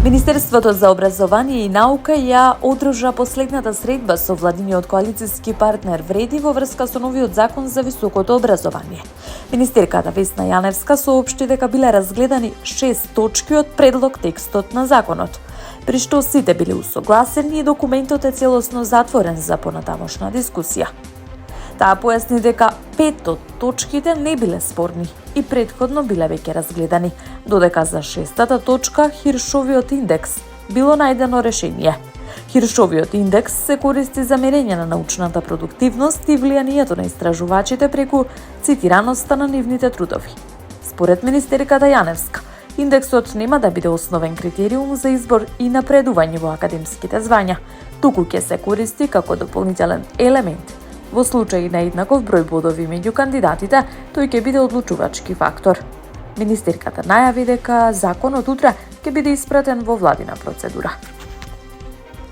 Министерството за образование и наука ја одржа последната средба со владиниот коалициски партнер Вреди во врска со новиот закон за високото образование. Министерката Весна Јаневска соопшти дека биле разгледани 6 точки од предлог текстот на законот, при што сите биле усогласени и документот е целосно затворен за понатамошна дискусија. Таа појасни дека 5 од точките не биле спорни и претходно биле веќе разгледани, додека за 6-та точка Хиршовиот индекс било најдено решение. Хиршовиот индекс се користи за мерење на научната продуктивност и влијанието на истражувачите преку цитираноста на нивните трудови. Според министерката Јаневска, индексот нема да биде основен критериум за избор и напредување во академските звања, туку ќе се користи како дополнителен елемент. Во случај на еднаков број бодови меѓу кандидатите, тој ќе биде одлучувачки фактор. Министерката најави дека законот утре ќе биде испратен во владина процедура.